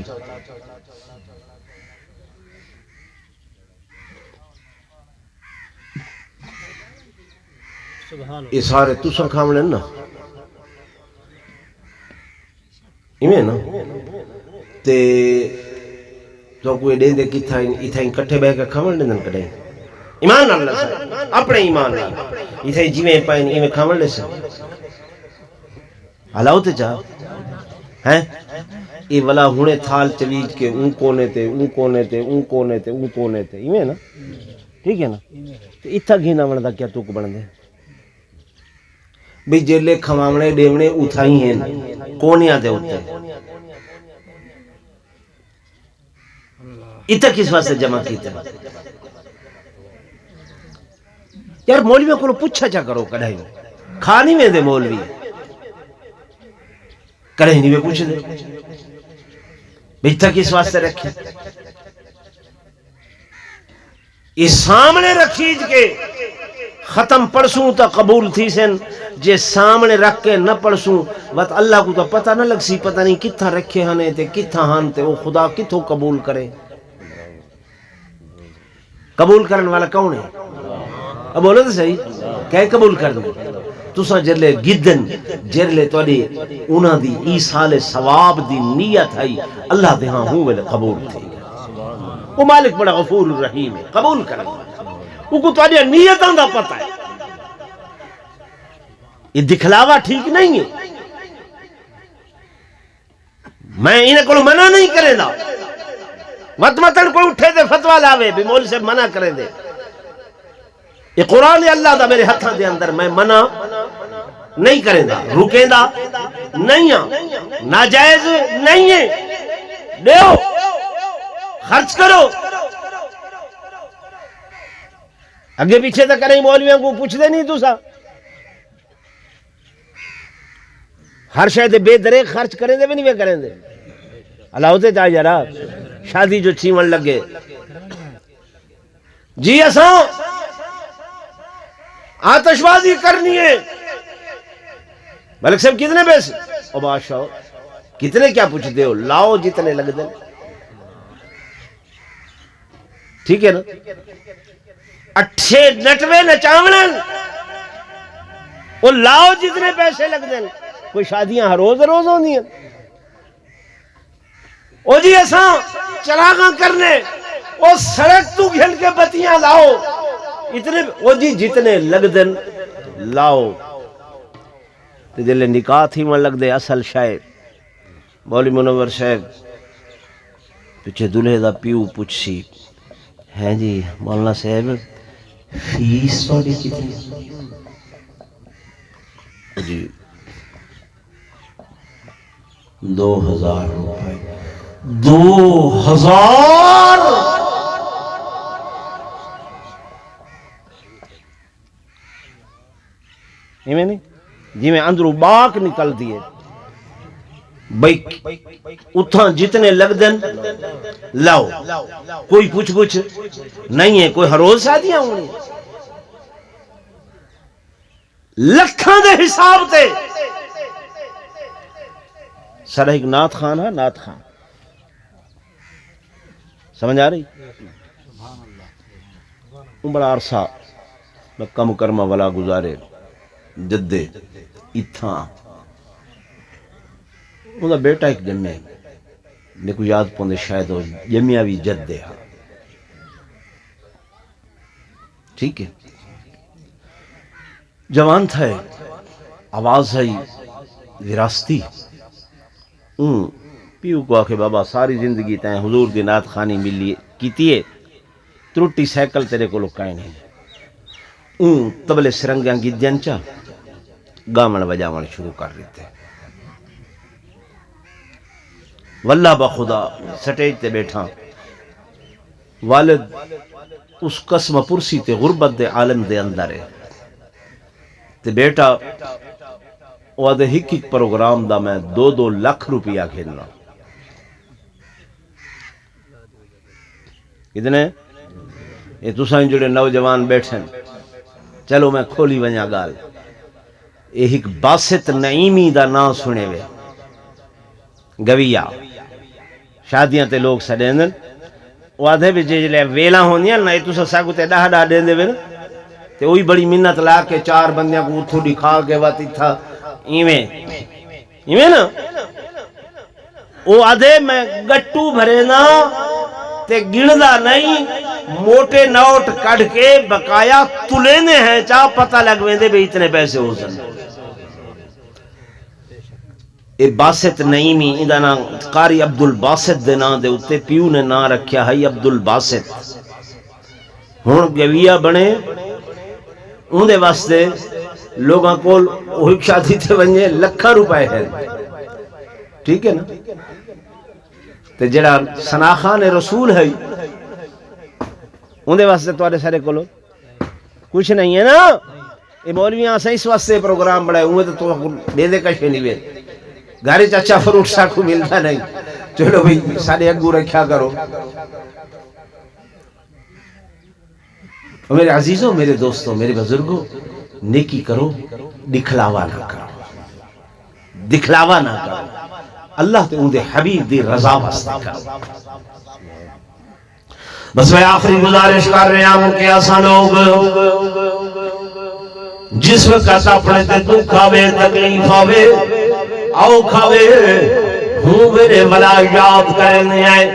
یہ سارے تو سا کھامنے نا ایمیں نا تے تو کوئی دے دے کی تھا ہی کٹھے بے کے کھامنے دن کٹھے ایمان اللہ سے اپنے ایمان نہیں یہ جیویں پائیں ایویں کھامنے سے علاؤ تے چاہ ہیں یہ والا ہونے تھال چویج کے اون کونے تے اون کونے تے اون کونے تے اون کونے تے ایویں نا ٹھیک ہے نا تو اتھا گھینا بندہ کیا تو کو بن دے بھی جیلے کھمامنے ڈیونے اتھائی ہیں کونیاں دے ہوتے اتھا کس واسطے جمع کیتا ہے یار مولویوں کو پوچھا چا کرو کڑھائی کھانی میں دے مولوی کڑھائی نہیں میں پوچھ دے اتھا کس واسطے رکھے اس سامنے رکھیج کے ختم پڑھسوں تا قبول تھی سن جے سامنے رکھ کے نہ پڑھسوں بات اللہ کو تو پتہ نہ لگ سی پتہ نہیں کتھا رکھے ہنے تے کتھا ہانتے وہ خدا کتھو قبول کرے قبول کرن والا کون ہے اب بولو تو صحیح کہ قبول کر دیں تساں جرلے گدن جرلے توڑی انہاں دی ایسال ثواب دی نیت ہے اللہ دے ہاں ہوں ویلے قبول تھی وہ مالک بڑا غفور الرحیم ہے قبول کریں وہ کو توڑی نیت آندہ پتہ ہے یہ دکھلاوا ٹھیک نہیں ہے میں انہیں کو منع نہیں کرے دا مطمتن کو اٹھے دے فتوہ لاوے بھی مول سے منع کرے دے یہ قرآن اللہ دا میرے ہتھاں دے اندر میں منع نہیں کریں دا رکیں دا نہیں ہے ناجائز نہیں ہے دیو خرچ کرو اگے پیچھے تک کریں مولویوں کو پوچھ دے نہیں دوسرا ہر شاید بے درے خرچ کریں دے بھی نہیں کریں دے اللہ ہوتے چاہے جرا شادی جو چھیمن لگے جی اساں آتش بازی کرنی ہے ملک صاحب کتنے پیسے او بادشاہ کتنے کیا پوچھتے ہو لاؤ جتنے لگ دیں ٹھیک ہے نا اٹھے نٹوے نچاونن وہ لاؤ جتنے پیسے لگ دیں کوئی شادیاں ہر روز ہوندی ہیں او جی اساں چراغاں کرنے او سڑک تو گھل کے بتیاں لاؤ اتنے وہ جی جتنے لگ دن لاؤ تو جلے نکاح تھی من لگ دے اصل شاید مولی منور صاحب پیچھے دلہے دا پیو پوچھ سی ہیں جی مولانا صاحب فیس توڑی کتنی جی 2000 روپے 2000 میں نہیں جی میں اندروں باک نکل دیئے بھئی اتھاں جتنے لگ دن لاؤ کوئی پوچھ نہیں ہے کوئی ہر روز شادیاں ہونی لکھاں دے حساب تے سر ایک نات خان ہے نات خان سمجھ آ رہی بڑا عرصہ مکہ مکرمہ والا گزارے جدے اتھاں انہا بیٹا ایک جمعہ میں کو یاد پوندے شاید ہو جمعہ بھی جدے ہاں ٹھیک ہے جوان تھا آواز ہے وراثتی پیو کو آکھے بابا ساری زندگی تائیں حضور دی نعت خانی ملی کیتی ترٹی سائیکل تیرے کو لکائیں نہیں تبلے سرنگیاں گیدین چا گامن بجاون شروع کر دیتے واللہ بخدا سٹیج تے بیٹھا والد اس قسم پرسی تے غربت دے عالم دے اندر ہے تے بیٹا وعدے ہک پروگرام دا میں 2 لاکھ روپیہ کھیلنا کتنے یہ تسائیں جڑے نوجوان بیٹھیں چلو میں کھولی ونیا گال یہ ایک باسط نعیمی دا نام سنے وے گویا شادیاں تے لوگ سڈیندن وعدے بھی جلے ویلا ہوندیاں نا یہ تسا ساگو تے ڈاہ دیندے وے تے وہی بڑی منت لا کے 4 بندیاں کو اتھو دکھا کے واتی تھا ایویں نا وہ آدھے میں گٹو بھرے نا تے گندا نہیں موٹے نوٹ کڑھ کے بقایا تلینے ہیں چاہ پتہ لگویں دے بھی اتنے پیسے ہو سکتے اے باسط نعیمی اندہ نا قاری عبد الباسط دے نا دے اتے پیو نے نا رکھیا ہے عبد الباسط ہون گویا بنے اندے واسطے لوگاں کول ایک شادی تے ونجے لکھاں روپے ہے ٹھیک ہے نا تے جڑا سناخان رسول ہے اندے واسطے توارے سارے کولو کچھ نہیں ہے نا یہ مولویاں سے اس واسطے پروگرام بڑھائے ہوئے تو دے دے کشے نہیں وے گھارے چاچا فروٹ ساکو ملتا نہیں چلو بھئی سارے اگو رکھا کرو میرے عزیزوں میرے دوستوں میرے بزرگوں نیکی کرو دکھلاوا نہ کرو دکھلاوا نہ کرو اللہ تے اندے حبیب دی رضا واسطے کرو بس میں آخری گزارش کر رہے ہوں کہ ایسا لوگ جس وقت اپنے تے دکھ آوے تکلیف آوے آؤ کھاوے ہوں میرے ولا یاد کرنے آئے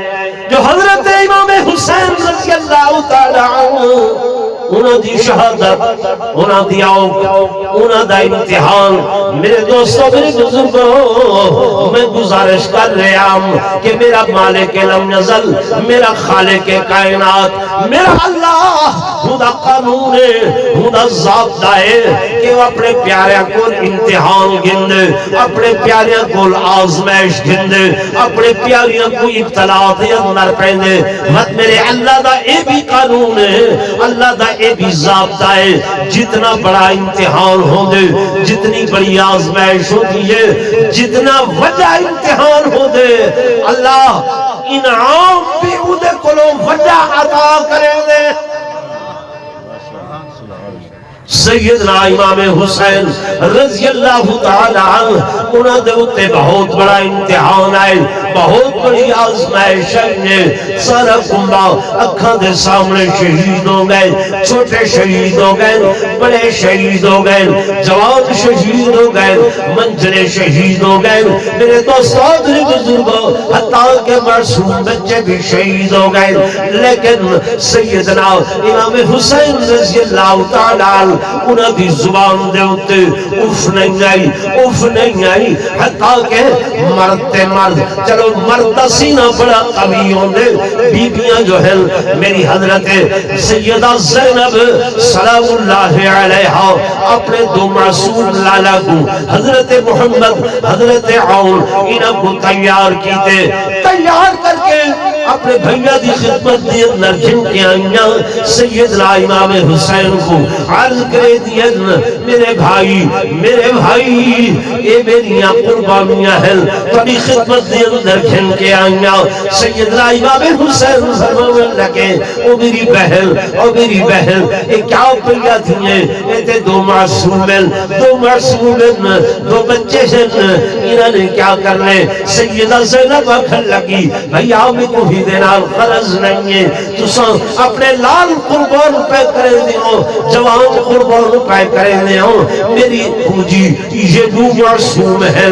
جو حضرت امام حسین رضی اللہ تعالی عنہ انہوں دی شہادت انہوں دی آؤ انہوں دا امتحان میرے دوستوں میرے بزرگوں میں گزارش کر رہا ہوں کہ میرا مالک لم یزل میرا خالق کائنات میرا اللہ خدا قانون ہے خدا ضابطہ ہے کہ وہ اپنے پیاریاں کو امتحان گندے اپنے پیاریاں کو آزمائش گندے اپنے پیاریاں کو ابتلاء دے اندر پہنے مت میرے اللہ دا اے بھی قانون ہے اللہ دا اے بھی ضابطہ ہے جتنا بڑا امتحان ہوں دے جتنی بڑی آزمائش ہوتی ہے جتنا وجہ امتحان ہو دے اللہ انعام بھی اندے کلو وجہ عطا کریں دے سیدنا امام حسین رضی اللہ تعالی عنہ انہوں نے اتے بہت بڑا امتحان آئے بہت بڑی آزمائش ہے سارا کنبہ اکھاں دے سامنے شہید ہو گئے چھوٹے شہید ہو گئے بڑے شہید ہو گئے جوان شہید ہو گئے منجلے شہید ہو گئے میرے دوستوں میرے بزرگوں حتیٰ کہ معصوم بچے بھی شہید ہو گئے لیکن سیدنا امام حسین رضی اللہ تعالی عنہ انہاں دی زبان دے ہوتے اف نہیں آئی حتیٰ کہ مرد تے مرد چلو مرد سینہ بڑا قوی ہوندے بیبیاں جو ہیں میری حضرت سیدہ زینب سلام اللہ علیہا اپنے 2 معصوم لالا کو حضرت محمد حضرت عون انہاں کو تیار کیتے تیار کر کے اپنے بھائیہ دی خدمت دی اندر جن کے آئیاں سیدنا امام حسین کو عرض کرے دیا میرے بھائی اے میریاں قربانیاں ہیں تبھی خدمت دی اندر جن کے آئیاں سیدنا امام حسین فرمانے لگے او میری بہن اے کیا پڑیا تھیں اے تے 2 معصومیں 2 بچے ہیں انہوں نے کیا کرنے سیدہ زینب اکھل لگی بھائیہ میں کو ہی دینا غرض نہیں ہے تو اپنے لال قربان پہ کرے دیو جوان قربان پہ کرے دیو میری پوجی یہ 2 معصوم ہیں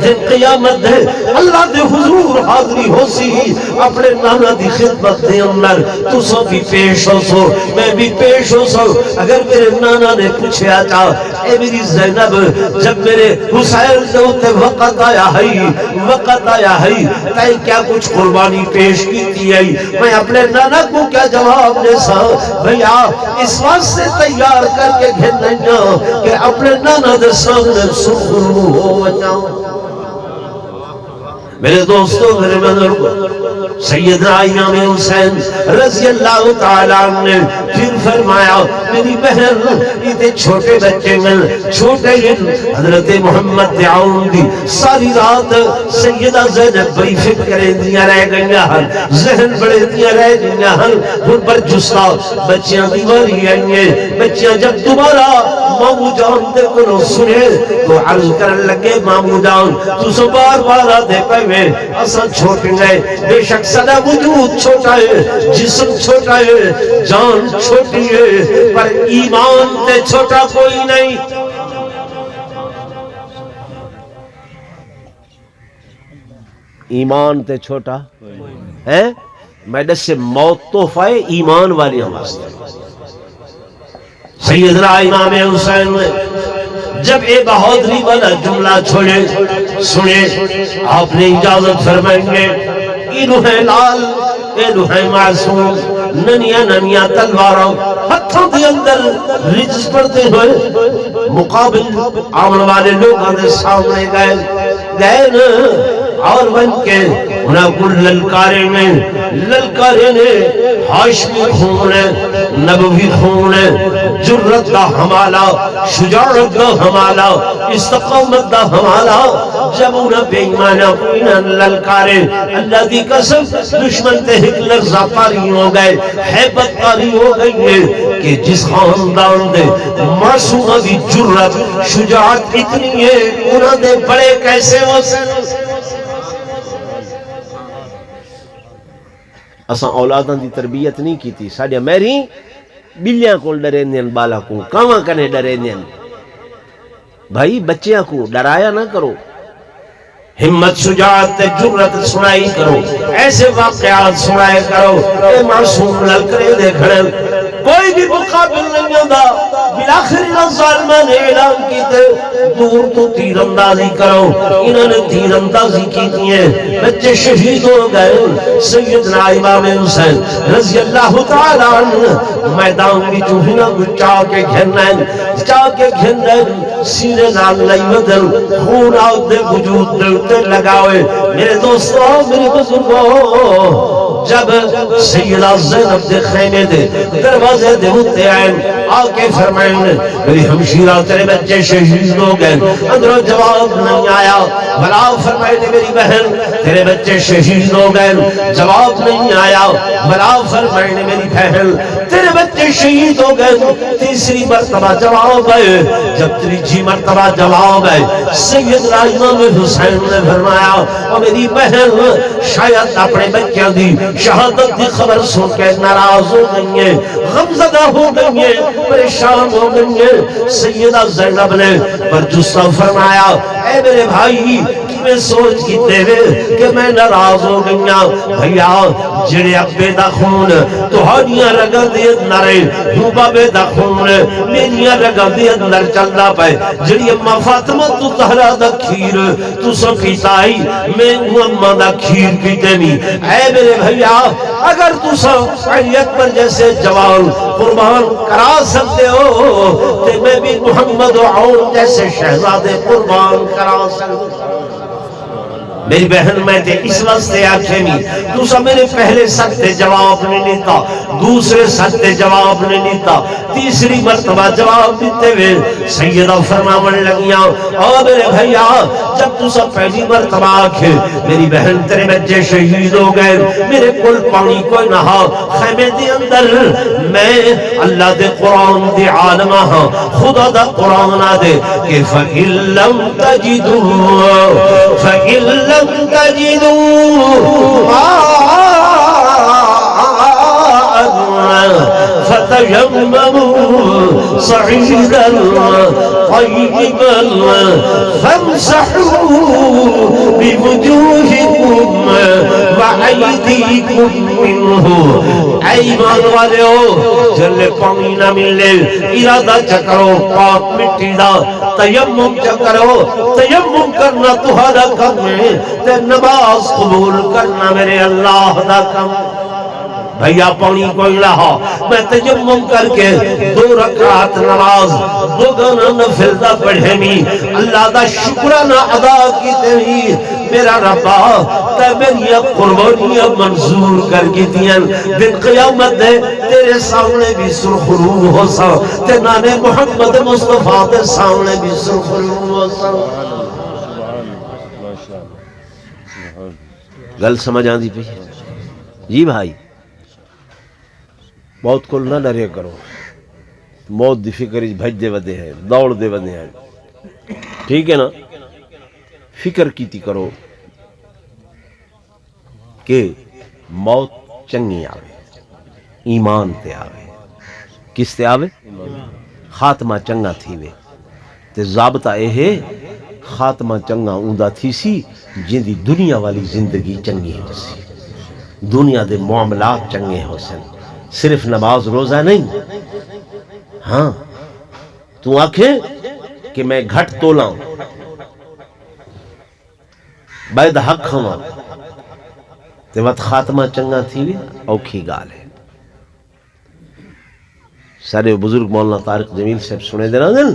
دن قیامت ہے اللہ دے حضور حاضری ہو سی اپنے نانا دی خدمت دے اندر تو سو بھی پیش ہو سو میں بھی پیش ہو سو اگر میرے نانا نے پوچھے آتا اے میری زینب جب میرے حسین سے ہوتے وقت آیا ہے تے کیا کچھ قربانی پیش کی تھی ہے میں اپنے نانا کو کیا جواب دے سا بھیا اس واسطے تیار کر کے گھننا کہ اپنے نانا دے سامنے سخرو ہو وجاؤں میرے دوستوں میرے بزرگ سیدنا امام حسین رضی اللہ تعالیٰ نے پھر فرمایا میری بہن یہ چھوٹے بچے میں چھوٹے حضرت محمد عون دی ساری رات سیدہ زینب بڑی فکریں دیا رہ گئیاں ذہن بڑے دیا رہ گئیاں ان پر جستا بچیاں دیواری آئیے بچیاں جب دوبارہ مامو جان دے کو سنے تو عرض کرن لگے مامو جان تو سو بار بار دے پہ میں اساں چھوٹے گئے بے شک سدا وجود چھوٹا ہے جسم چھوٹا ہے جان چھوٹی ہے پر ایمان تے چھوٹا کوئی نہیں ایمان تے چھوٹا ہے میں دس سے موت تحفہ ایمان والی ہمارے سیدنا امام حسین نے جب اے بہادری والا جملہ چھوڑے سنے آپ نے اجازت فرمائیں گے اینو ہے لال اینو ہے معصوم ننیا ننیا تلواروں ہتھوں کے اندر رجز پڑتے ہوئے مقابل آمن والے لوگوں کے سامنے گئے نا اور بن کے انہاں کو للکارے نے ہاشمی خون نبوی خون جرت دا حمالہ شجاعت دا حمالہ استقامت دا حمالہ جب انہاں بے ایمانہ انہاں للکارے اللہ دی قسم دشمن تے ہکلر زاپاری ہو گئے حیبت کاری ہو گئی ہے کہ جس خاندان دے معصومہ دی جرت شجاعت اتنی ہے انہاں دے بڑے کیسے ہو سکتے اساں اولاداں دی تربیت نہیں کی تھی ساڑھیا میری بلیاں کو ڈرے دین بالا کو کاواں کنے ڈرے دین بھائی بچیاں کو ڈرایا نہ کرو ہمت شجاعت جرت سنائی کرو ایسے واقعات سنائے کرو اے معصوم للکرے دے کھڑے کوئی بھی مقابل نہیں ہوتا بلاخری ظالمہ نے اعلان کی تے دور تو تیر اندازی کرو انہوں نے تیر اندازی کی تھی بچے شہید ہو گئے سیدنا امام حسین رضی اللہ تعالیٰ عنہ میدان بھی جو ہنا چاہ کے گھنن سینے نال لئی ودن خون آؤ دے وجود دلتے لگاوے میرے دوستوں میرے بزرگوں جب سیدہ زینب دے خیمے دے دروازے دے ہوتے آئیں آکے فرمائیں میری ہمشیرہ تیرے بچے شہید ہو گئے اندروں جواب نہیں آیا بلا فرمائیں میری بہن تیرے بچے شہید ہو گئے جواب نہیں آیا بلا فرمائیں میری بہن تیرے بچے شہید ہو گئے تیسری مرتبہ جواب ہے جب تیسری مرتبہ جواب ہے سیدنا امام حسین نے فرمایا اور میری بہن شاید اپنے بچوں دی شہادت کی خبر سن کے ناراض ہو گئی ہیں غمزدہ ہو گئی ہیں پریشان ہو گئی ہیں سیدہ زینب نے پر جسہ فرمایا اے میرے بھائی میں سوچ کی تیرے کہ میں ناراض ہو گئیاں بھیا جڑے ابے دا خون توہاڑیاں رگاں دے اندر ہوں بابے دا خون میریاں رگاں دے اندر چلدا پئے جڑی اماں فاطمہ تو زہرا دا کھیر تو سو پیتائی میں اماں دا کھیر پیتے نہیں اے میرے بھیا اگر تو سو علی اکبر جیسے جوان قربان کرا سکتے ہو تو میں بھی محمد عون جیسے شہزادے قربان کرا سکتے ہو میری بہن میں تے اس واسطے آکھے نہیں دوسرا میرے پہلے سکتے جواب نہیں دیتا دوسرے سکتے جواب نہیں دیتا تیسری مرتبہ جواب دیتے ہوئے سیدہ فرماون لگیاں اور میرے بھائیہ جب دوسرا پہلی مرتبہ آکھے میری بہن تیرے بچے شہید ہو گئے میرے کل پانی کوئی نہا خیمے دے اندر میں اللہ دے قرآن دے عالمہ ہاں خدا دا قرآن آدے کہ فَإِن لَمْ تَجِدُوا فَإِن لَمْ تجدوا فتيمموا صعيدا طيبا فامسحوا بوجوهكم وَأَيْدِيكُمْ مِنْهُ، اے ایمان والے ہو جلے پانی نہ ملے ارادہ چکرو پاک مٹی دا تیمم چکرو، تیمم کرنا تہارا کم ہے تے نماز قبول کرنا میرے اللہ دا کم۔ بھیا پانی کوئی رہا میں تیمم کر کے 2 رکعت نماز 2 گانا نفل دا پڑھے می اللہ دا شکرانہ ادا کیتے ہی میرا ربا تے میری قربانیاں منظور کر کی دیں دن قیامت دے تیرے سامنے بھی سرخرو ہو سا تے نانے محمد مصطفیٰ دے سامنے بھی سرخرو ہو سا۔ گل سمجھ آن دی پی جی بھائی، موت کو نہ ڈرے کرو، موت دی فکر بھج دے ودے ہیں دوڑ دے ودے ہیں، ٹھیک ہے نا؟ فکر کیتی کرو کہ موت چنگی آوے، ایمان تے آوے، کس تے آوے؟ خاتمہ چنگا تھی وے تے ضابطہ اے ہے خاتمہ چنگا اوندا تھی سی جن دی دنیا والی زندگی چنگی ہو سی، دنیا دے معاملات چنگے ہو سن، صرف نماز روزہ نہیں۔ ہاں تو آنکھیں کہ میں گھٹ تولاں باید حق کھواں تے وقت خاتمہ چنگا تھی بھی اوکھی گال ہے۔ سارے بزرگ مولانا طارق جمیل صاحب سنے دینا دن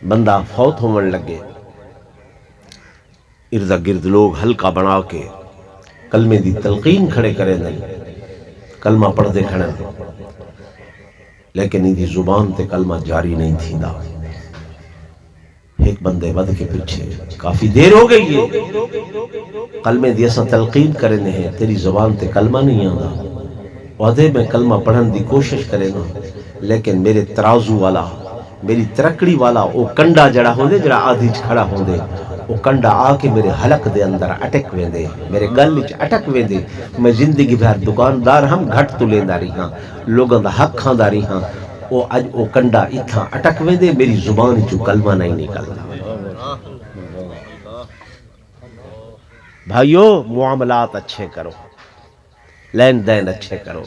بندہ فوت ہومن لگے اردا گرد لوگ ہلکا بنا کے کلمے دی تلقین کھڑے کرے دن، کلمہ پڑھ دے کھڑے دن، لیکن ایدھی زبان تے کلمہ جاری نہیں تھی دا۔ ایک بندے ود کے پیچھے کافی دیر ہو گئی ہے کلمے دی اساں تلقین کرنے ہیں تیری زبان تے کلمہ نہیں آندا، وعدے میں کلمہ پڑھن دی کوشش کرے نا لیکن میرے ترازو والا میری ترکڑی والا او کنڈا جڑا ہوں دے جڑا آدھی کھڑا ہوں دے وہ کنڈا آ کے میرے حلق دے اندر اٹک وے دے، میرے گل وچ اٹک وے دے۔ میں زندگی بھر دکاندار ہم گھٹ تو لیندہ رہی ہاں، لوگاں دا حق کھاندہ رہی ہاں، او اج او کنڈا اتھا اٹک وے دے، میری زبان جو کلمہ نہیں نکلتا۔ بھائیو معاملات اچھے کرو، لین دین اچھے کرو،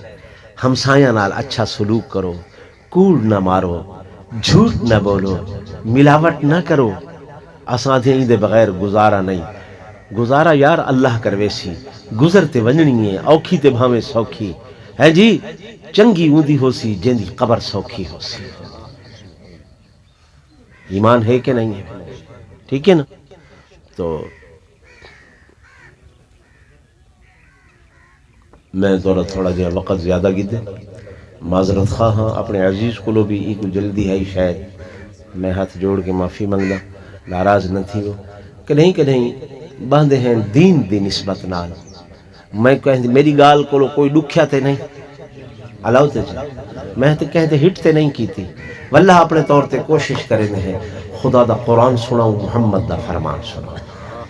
ہمسایہ نال اچھا سلوک کرو، کوڑ نہ مارو، جھوٹ نہ بولو، ملاوٹ نہ کرو۔ اساں دے دے بغیر گزارا نہیں، گزارا یار اللہ کروے سی، گزرتے ونجنی ہے اوکھی تے بھاویں سوکھی ہے جی، چنگی اوندی ہو سی جن دی قبر سوکھی ہو سی۔ ایمان ہے کہ نہیں ہے؟ ٹھیک ہے نا؟ تو میں تھوڑا جہاں وقت زیادہ گدے معذرت خواہ ہاں، اپنے عزیز کو بھی ایک جلدی ہے شاید میں ہاتھ جوڑ کے معافی منگدا، ناراض نہ تھی وہ کہ نہیں باندھے ہیں دین دی نسبت نال، میں کہتے میری گال کو کوئی دکھیا تے نہیں علاؤ تے میں تے کہتے ہٹ تے نہیں کی تھی، واللہ اپنے طور تے کوشش کرے ہیں خدا دا قرآن سناؤں، محمد دا فرمان سناؤں۔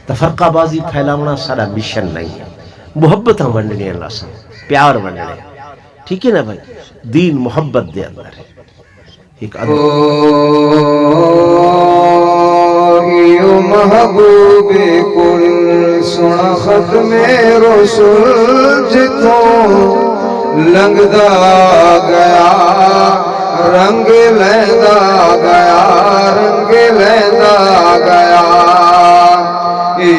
تفرقہ بازی پھیلاونا سارا مشن نہیں ہے، محبت ہم ونڈنے اللہ سے پیار ونڈنے، ٹھیک ہے نا بھائی؟ دین محبت دے اندر ہے۔ ایک محبوب کل سنا ختم رسول جتوں لنگدا گیا رنگ لیندہ گیا رنگ لیندہ گیا،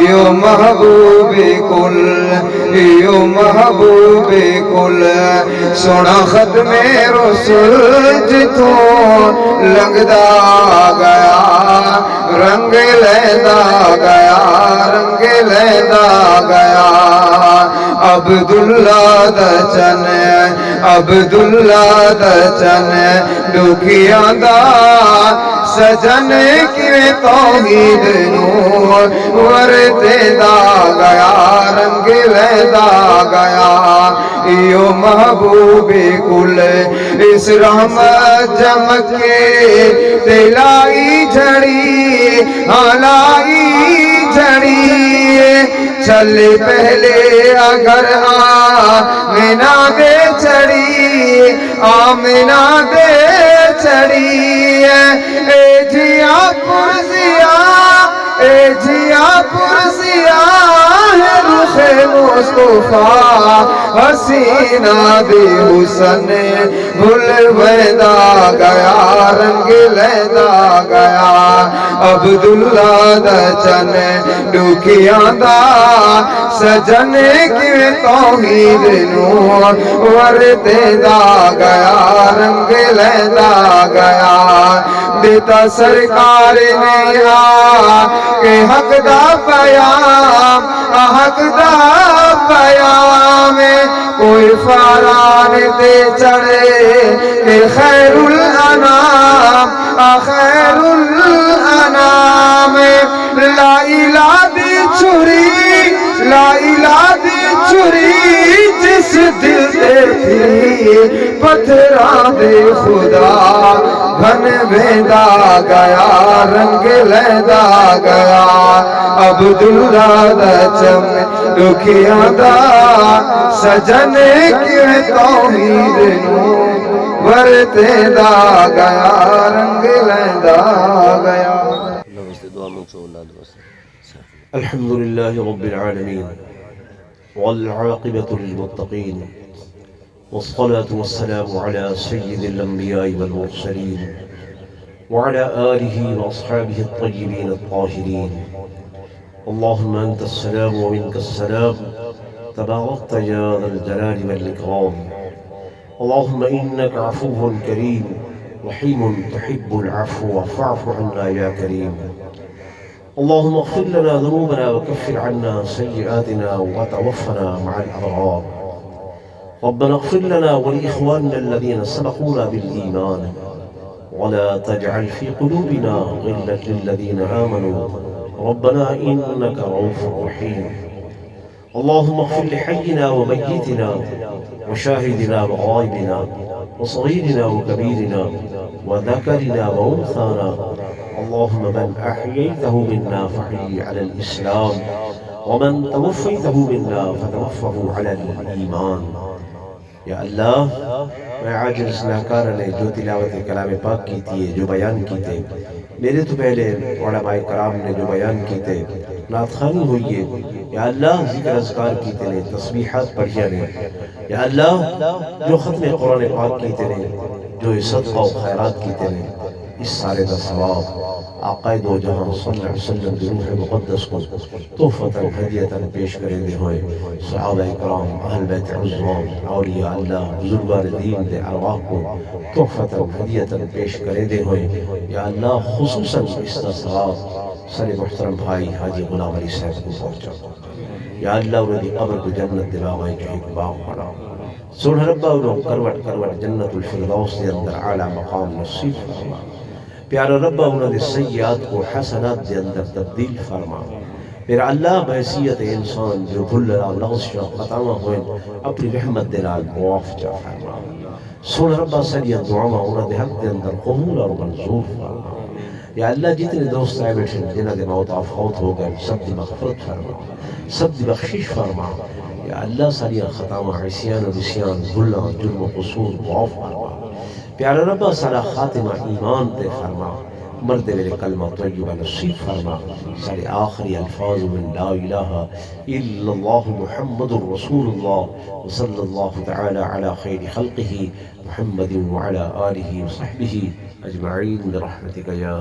یو محبوب کل یو محبوب کل سونا ختم رسول جتوں لنگدا گیا رنگ لیندہ گیا رنگ لیندہ گیا، عبداللہ دا چن عبداللہ دا چن دکھیاں دا سجن کیویں توحید نور ورتے دا گیا رنگ لیندہ گیا، یو محبوب کل اس رحمت چمکے دلائی جھڑی ہلائی جھڑی، چل پہلے اگر آمینہ دے چڑی آمینہ دے چڑی، اے جیا پرزیا اے جیا پرزیا ہے مصطفیٰ حسینہ دی حسن بھول ویدا گیا رنگ لیدا گیا عبداللہ دا چن دکھیاں دا سجن کیویں توحید نور ورتے دا گیا رنگ لیدا گیا دیتا سرکار نے کہ حق دا پیام کوئی فاران تے چڑھے کہ خیر الانام لا الہ دی چھری جس دل دے تھی پتھراں دے خدا بن ویندا گیا رنگ لیدا گیا عبداللہ دا چم دکھیاں دا سجن کیویں توحید نوں ورتے دا گیا رنگ لیدا گیا الحمد لله رب العالمين والعاقبة للمتقين والصلاة والسلام على سيد الأنبياء والمرسلين وعلى آله وأصحابه الطيبين الطاهرين اللهم أنت السلام ومنك السلام تباركت يا ذا الجلال والإكرام اللهم إنك عفو كريم رحيم تحب العفو فاعف عنا يا كريم اللهم اغفر لنا ذنوبنا وكفر عنا سيئاتنا وتوفنا مع الأبرار ربنا اغفر لنا ولإخواننا الذين سبقونا بالإيمان ولا تجعل في قلوبنا غلا للذين آمنوا ربنا إنك رؤوف رحيم اللهم اغفر لحينا وميتنا وشاهدنا وغائبنا وصغيرنا وكبيرنا وذكرنا وأنثانا اللهم من أحييته منا فحي على الإسلام ومن توفيته منا فتوفه على الإيمان یا اللہ میں عاجز گناہگار نے جو تلاوت کلام پاک کی تھی جو بیان کی تھے میرے تو پہلے علماء کرام نے جو بیان کی تھے نعت خوانی ہوئی ہے یا اللہ ذکر اذکار کی تھے تسبیحات پڑھیا نے یا اللہ جو ختم قرآن پاک کی تھے جو صدقہ و خیرات کی تھے اس سارے دا ثواب آقا دو جہاں صلی اللہ علیہ وسلم کی روح مقدس کو تحفۃ ہدیۃ پیش کرے دے ہوئے صحابہ اکرام اہل بیت عظام اولیاء اللہ بزرگان دین دے ارواح کو تحفۃ ہدیۃ پیش کرے دے ہوئے یا اللہ خصوصاً اس کا ثواب سر محترم بھائی حاجی غلام علی صاحب کو پہنچا یا اللہ انہوں دی قبر کو جنت دلاغائی جو ایک باغ پڑا سنہ ربا انہوں کروٹ کروٹ جنت الفردوس دے اندر اعلیٰ مقام نصیب فرما پیارا ربا انہوں نے سیئات کو حسنات دے اندر تبدیل فرما میرا اللہ بحیثیت انسان جو بھلرا لغز شاہ خطامہ ہوئے اپنی رحمت دلال معاف جا فرما سن ربا سلیہ دعاما انہوں نے حق دے اندر قبول اور منظور فرما یا اللہ جتنے دوست آئے بیٹھے جنہ دے موت آفوت ہو گئے سب دی مغفرت فرما سب دی بخشش فرما یا اللہ سلیہ خطامہ عصیان و نسیان بھلا جرم و قصور معاف فرما پیارا ربا سارا خاتمہ ایمان دے فرما مرد میرے کلمہ طیبہ نصیب فرما سارے آخری الفاظ من لا الہ الا اللہ محمد رسول اللہ وصلی اللہ تعالی علی خیر خلقہ محمد وعلی آلہ وصحبہ اجمعین برحمتک یا